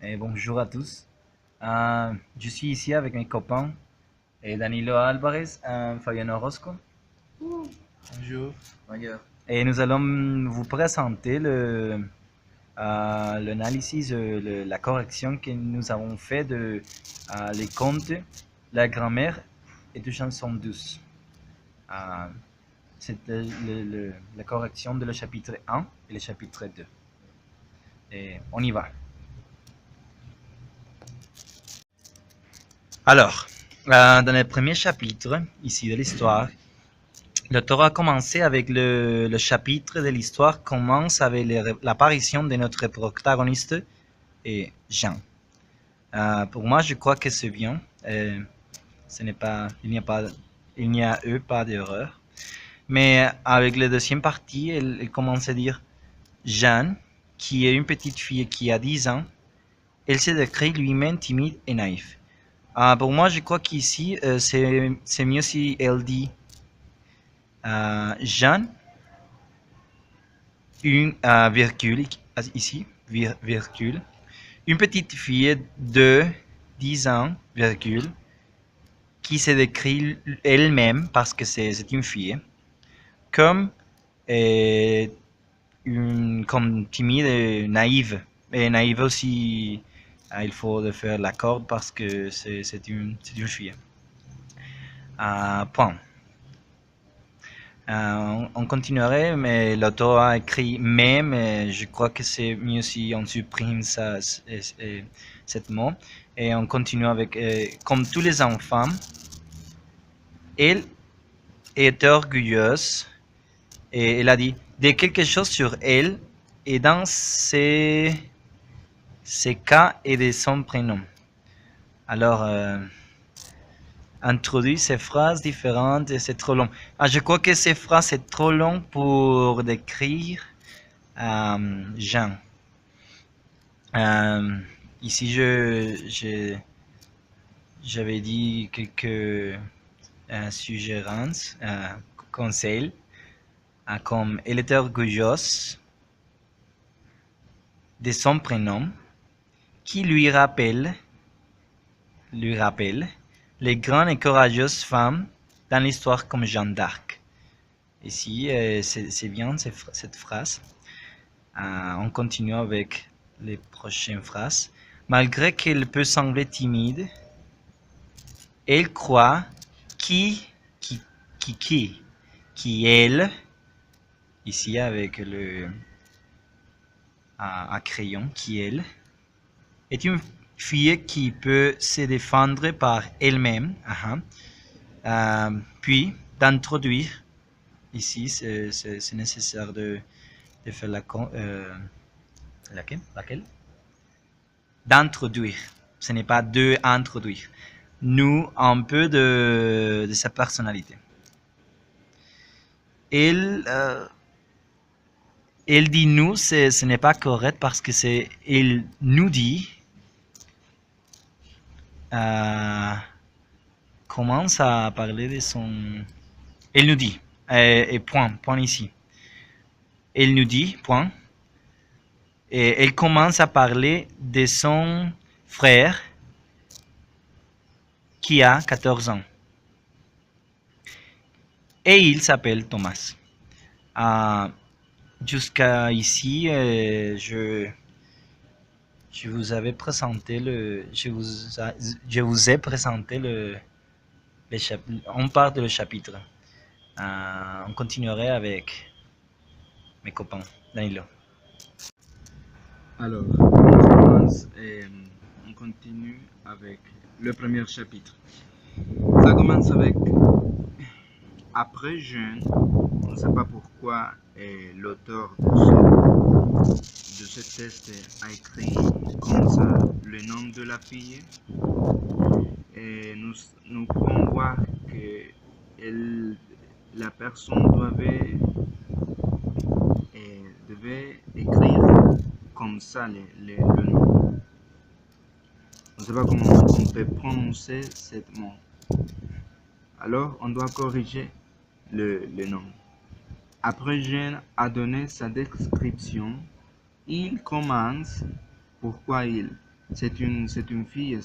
Et bonjour à tous. Je suis ici avec mes copains Danilo Alvarez et Fabiano Orozco. Bonjour. Bonjour. Et nous allons vous présenter l'analyse, la correction que nous avons fait de les contes, la grammaire et de chansons douces. Euh, C'est la correction de le chapitre 1 et le chapitre 2. Et on y va. Alors, dans le premier chapitre, ici de l'histoire, l'auteur a commencé avec le chapitre de l'histoire commence avec l'apparition de notre protagoniste et Jean. Pour moi, je crois que c'est bien. Ce n'est pas, il n'y a eu pas d'erreur. Mais avec la deuxième partie, elle commence à dire Jeanne, qui est une petite fille qui a 10 ans, elle se décrit lui-même timide et naïf. Pour moi, je crois qu'ici, c'est mieux si elle dit Jeanne, une virgule, ici, virgule, une petite fille de 10 ans, virgule, qui se décrit elle-même, parce que c'est une fille, comme, euh, comme timide et naïve. Et naïve aussi, il faut faire l'accord parce que c'est une fille. Point. On continuerait, mais l'auteur a écrit même, et je crois que c'est mieux si on supprime ça, cette mot. Et on continue avec, comme tous les enfants, elle est orgueilleuse et elle a dit de quelque chose sur elle et dans ses cas et de son prénom. Alors, introduit ces phrases différentes et c'est trop long. Je crois que ces phrases c'est trop long pour décrire Jean. Euh, Ici, j'avais dit quelques suggérances, conseils, comme elle était orgueilleuse de son prénom, qui lui rappelle les grandes et courageuses femmes dans l'histoire comme Jeanne d'Arc. Ici, c'est bien cette phrase. On continue avec les prochaines phrases. Malgré qu'elle peut sembler timide, elle croit qui, qui, qui elle, ici avec le à crayon, qui elle, est une fille qui peut se défendre par elle-même. Puis d'introduire, ici c'est nécessaire de faire laquelle d'introduire. Ce n'est pas de introduire. Nous, un peu de sa personnalité. Elle dit nous, ce n'est pas correct parce que c'est elle nous dit. Commence à parler de son. Elle nous dit. Et point ici. Elle nous dit, point. Et elle commence à parler de son frère qui a 14 ans. Et il s'appelle Thomas. Jusqu'à ici, je vous avais présenté je vous ai présenté on part de le chapitre. On continuerait avec mes copains. Danilo. Alors, on commence et on continue avec le premier chapitre. Ça commence avec après jeûne. On ne sait pas pourquoi l'auteur de ce texte a écrit comme ça le nom de la fille. Et nous pouvons voir que la personne devait écrire comme ça le nom. On ne sait pas comment on peut prononcer ce mot. Alors, on doit corriger le nom. Après Jeanne a donné sa description, il commence pourquoi il c'est une fille,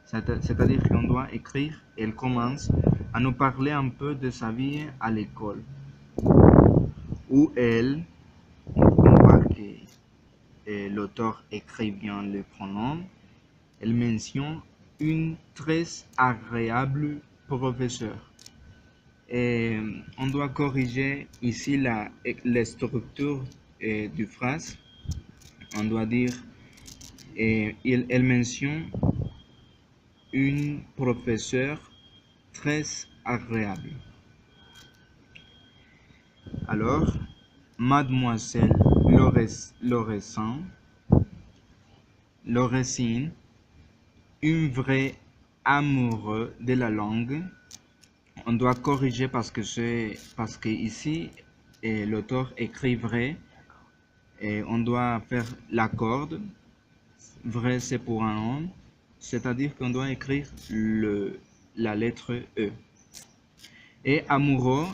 c'est-à-dire qu'on doit écrire. Elle commence à nous parler un peu de sa vie à l'école, où on voit que l'auteur écrit bien le pronom. Elle mentionne une très agréable professeur. Et on doit corriger ici la structure du phrase. On doit dire, elle mentionne une professeure très agréable. Alors, Mademoiselle Loressine, une vraie amoureux de la langue. On doit corriger parce que ici l'auteur écrit vrai et on doit faire l'accord. Vrai c'est pour un homme, c'est-à-dire qu'on doit écrire la lettre E. Et amoureux,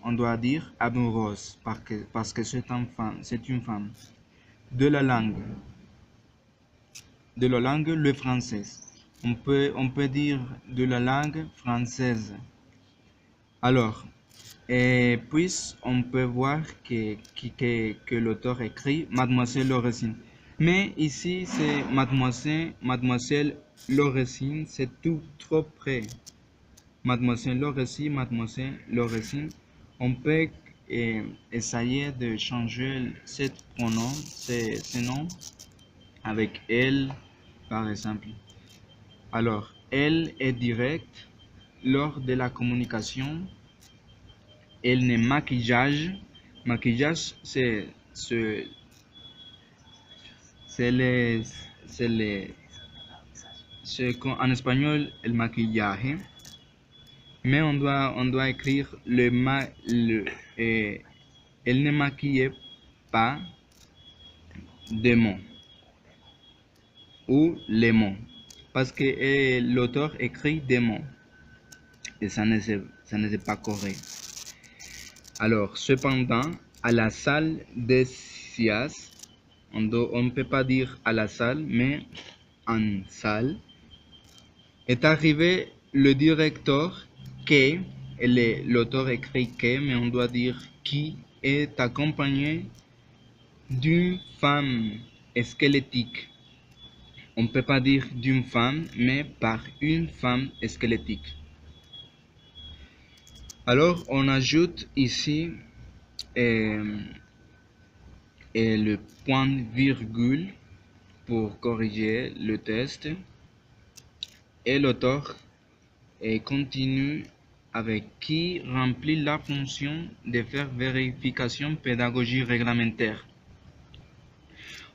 on doit dire amoureuse parce que c'est une femme. De la langue, le français. On peut dire de la langue française. Alors, et puis on peut voir que l'auteur écrit Mademoiselle Loressine. Mais ici, c'est Mademoiselle Loressine, c'est tout trop près. Mademoiselle Loressine, on peut essayer de changer ce pronom, ce nom, avec elle, par exemple. Alors, elle est directe lors de la communication. Elle n'est maquillage. Maquillage, c'est les, c'est les, en espagnol, el maquillaje. Mais on doit écrire elle ne maquille pas des mots ou les mots. Parce que l'auteur écrit des mots. Et ça ne pas correct. Alors, cependant, à la salle des sias, on ne peut pas dire à la salle, mais en salle, est arrivé le directeur que, l'auteur écrit que, mais on doit dire qui, est accompagné d'une femme squelettique. On ne peut pas dire d'une femme, mais par une femme squelettique. Alors, on ajoute ici le point virgule pour corriger le test. Et l'auteur continue avec qui remplit la fonction de faire vérification pédagogique réglementaire.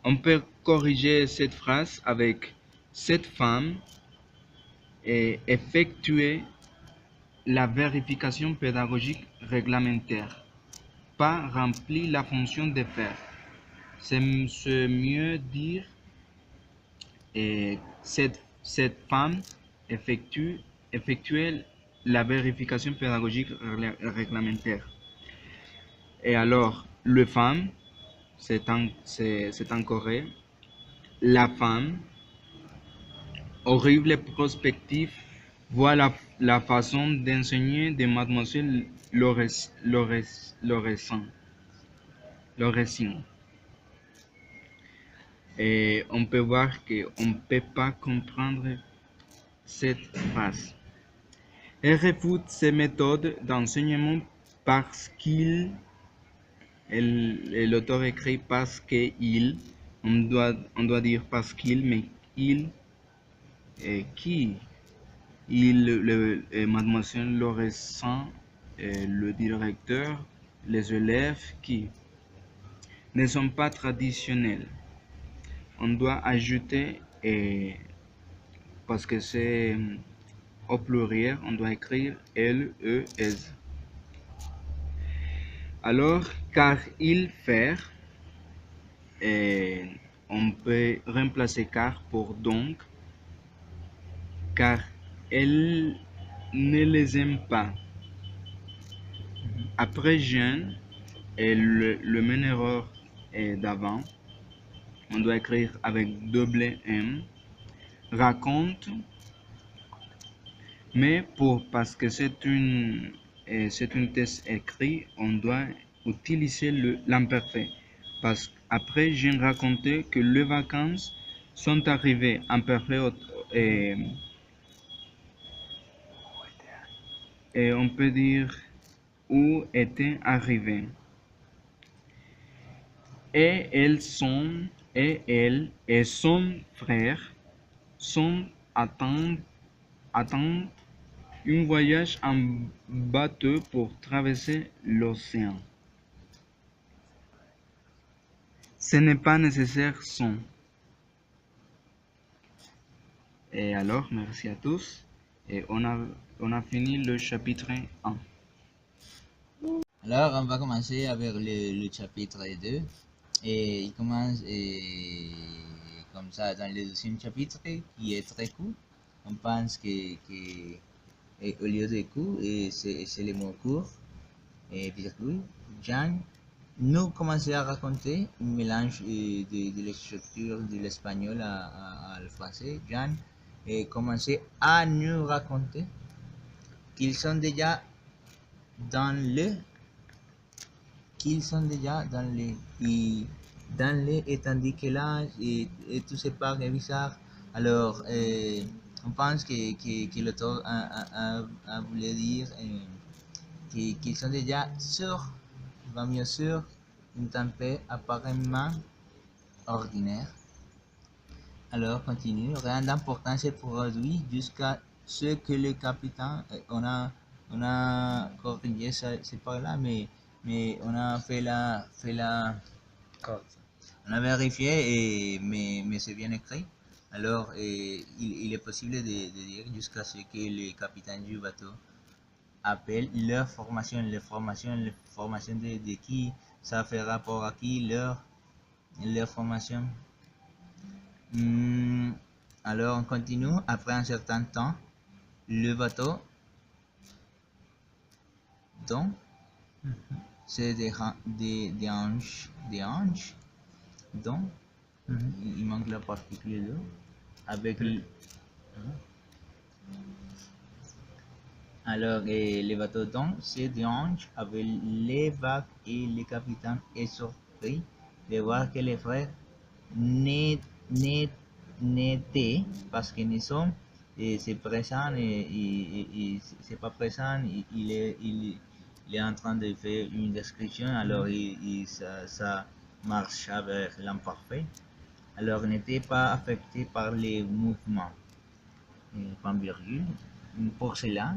On peut corriger cette phrase avec cette femme et effectuer la vérification pédagogique réglementaire, pas remplir la fonction de faire. C'est mieux dire cette femme effectuer la vérification pédagogique réglementaire. Et alors, le femme, c'est en Corée. La femme, horrible prospective, voit la façon d'enseigner de Mademoiselle Loressine. Et on peut voir qu'on ne peut pas comprendre cette phrase. Elle réfute ces méthodes d'enseignement parce l'auteur écrit parce qu'il, on doit dire parce qu'il, mais il, qui, Mademoiselle Loressine, le directeur, les élèves qui ne sont pas traditionnels. On doit ajouter, parce que c'est au pluriel, on doit écrire L, E, S. Alors, car il fait, on peut remplacer car pour donc, car elle ne les aime pas. Après jeune, et le même erreur d'avant, on doit écrire avec double M, raconte, mais parce que c'est une test écrit, on doit utiliser l'imparfait. Parce qu'après, j'ai raconté que les vacances sont arrivées imparfait et on peut dire où étaient arrivées. Et elle et son frère sont attendent un voyage en bateau pour traverser l'océan. Ce n'est pas nécessaire son. Et alors, merci à tous. Et on a fini le chapitre 1. Alors, on va commencer avec le chapitre 2. Et il commence comme ça dans le deuxième chapitre qui est très court. On pense que au lieu de court, c'est le mot court et virgule. Jean nous commençait à raconter un mélange de l'écriture de l'espagnol à le français. Jean commençait à nous raconter qu'ils sont déjà dans le qu'ils sont déjà dans les et tandis que là tout se parle bizarre. Alors on pense que l'auteur a voulu dire qu'ils sont déjà sur va mieux sur une tempête apparemment ordinaire. Alors continue, rien d'important se produit jusqu'à ce que le capitaine, on a corrigé ça, c'est par là, mais on a on a vérifié, mais c'est bien écrit. Alors, il est possible de dire jusqu'à ce que le capitaine du bateau appelle leur formation, les formations de qui, ça fait rapport à qui, leur formation. Alors, on continue. Après un certain temps, le bateau, donc, c'est des hanches, donc, il manque la particule là, avec alors, le bateau donc, c'est des hanches avec les vagues et le capitaine est surpris de voir que les frères n'étaient parce que nous sommes et c'est présent et c'est pas présent, il est en train de faire une description, alors ça marche avec l'imparfait. Alors, il n'était pas affecté par les mouvements, point virgule. Pour cela,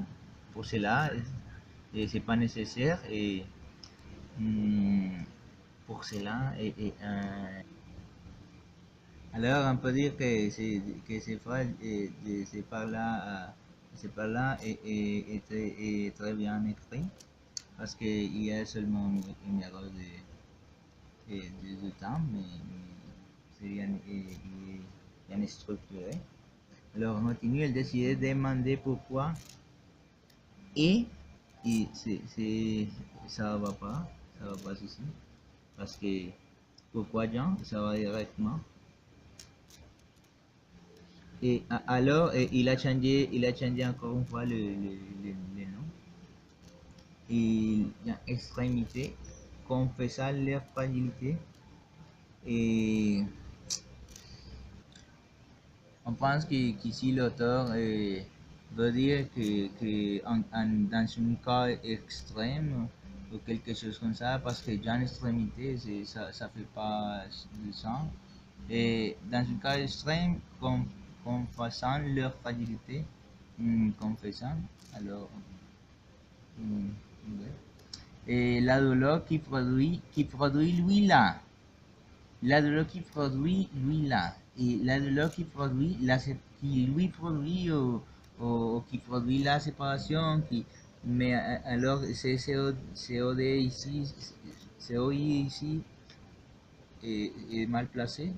pour cela, c'est pas nécessaire et pour cela alors on peut dire que ces phrases c'est par là est très bien écrit parce qu'il y a seulement une erreur de temps mais c'est bien structuré. Alors on continue, elle décide de demander pourquoi et, ça va pas ici parce que pourquoi Jean, ça va directement. Et alors, il a changé encore une fois le nom. Il y a extrémité, confessant leur fragilité. Et on pense qu'ici l'auteur veut dire dans un cas extrême ou quelque chose comme ça, parce que dans l'extrémité, ça fait pas de sens. Et dans un cas extrême, confessant leur fragilité, confessant, alors, ouais. Et la douleur qui produit lui-là, la douleur qui produit lui-là, et la douleur qui produit, qui lui produit ou qui produit la séparation, mais alors c'est OD ici, c'est OI ici, est mal placé.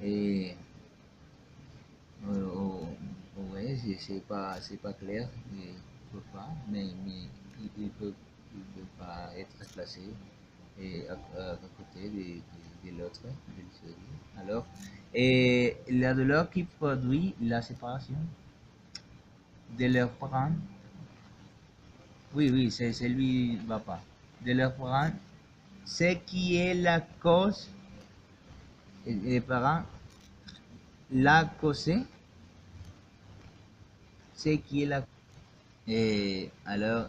Et ouais, c'est pas clair, mais pourquoi, mais il peut pas être placé. à côté de l'autre, de l'histoire. Alors, et la douleur qui produit la séparation de leurs parents, oui, oui, c'est lui, papa, de leurs parents, ce qui est la cause, et les parents, la cause, ce qui est la. Et alors,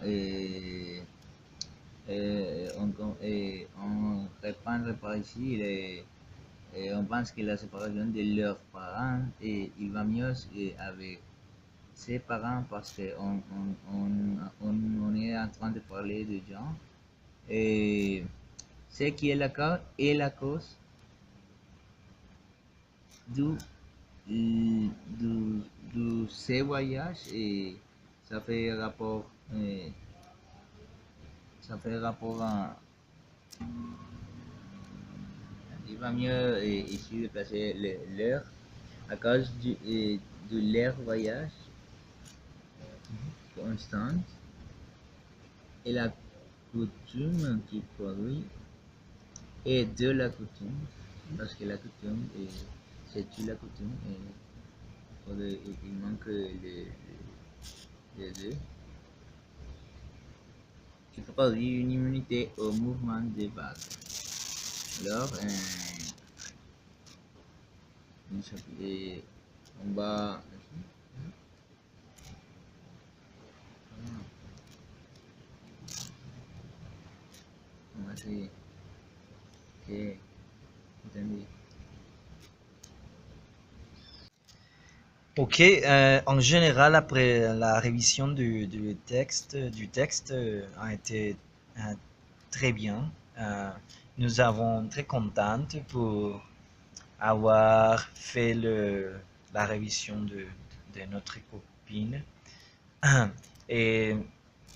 on répand par ici, on pense que la séparation de leurs parents, il va mieux avec ses parents parce qu'on est en train de parler de gens. Et ce qui est la cause du, du ce voyage et ça fait rapport, ça fait rapport à. Il va mieux ici de placer l'heure à cause de leur voyage constante et la coutume qui produit et de la coutume parce que la coutume c'est la coutume et il manque les deux qui produit une immunité au mouvement des vagues. Alors, on va essayer. Ok, entendu. Ok, en général, après la révision du texte, a été euh, très bien. Nous avons très contente pour avoir fait la révision de notre copine. Et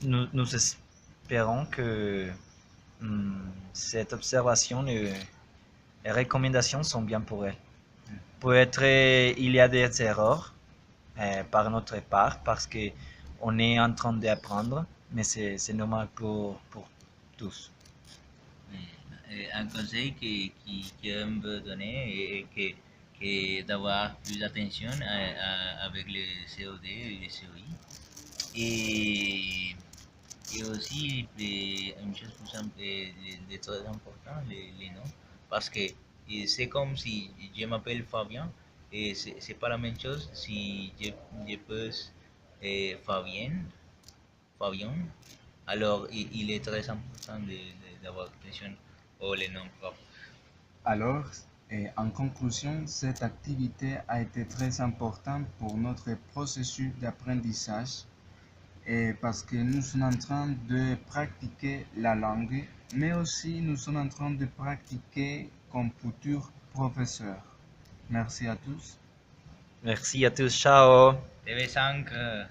nous espérons que cette observation et les recommandations sont bien pour elle. Peut-être il y a des erreurs par notre part parce que on est en train d'apprendre, mais c'est normal pour tous. Un conseil que me peut donner est que d'avoir plus d'attention avec le COD et le COI. Et aussi, une chose de très important, les noms. Parce que c'est comme si je m'appelle Fabien, et c'est pas la même chose si je pose Fabien, Fabien. Alors, il est très important d'avoir attention aux les noms propres. Alors, en conclusion, cette activité a été très importante pour notre processus d'apprentissage et parce que nous sommes en train de pratiquer la langue, mais aussi nous sommes en train de pratiquer comme futurs professeurs. Merci à tous. Merci à tous, ciao! TV5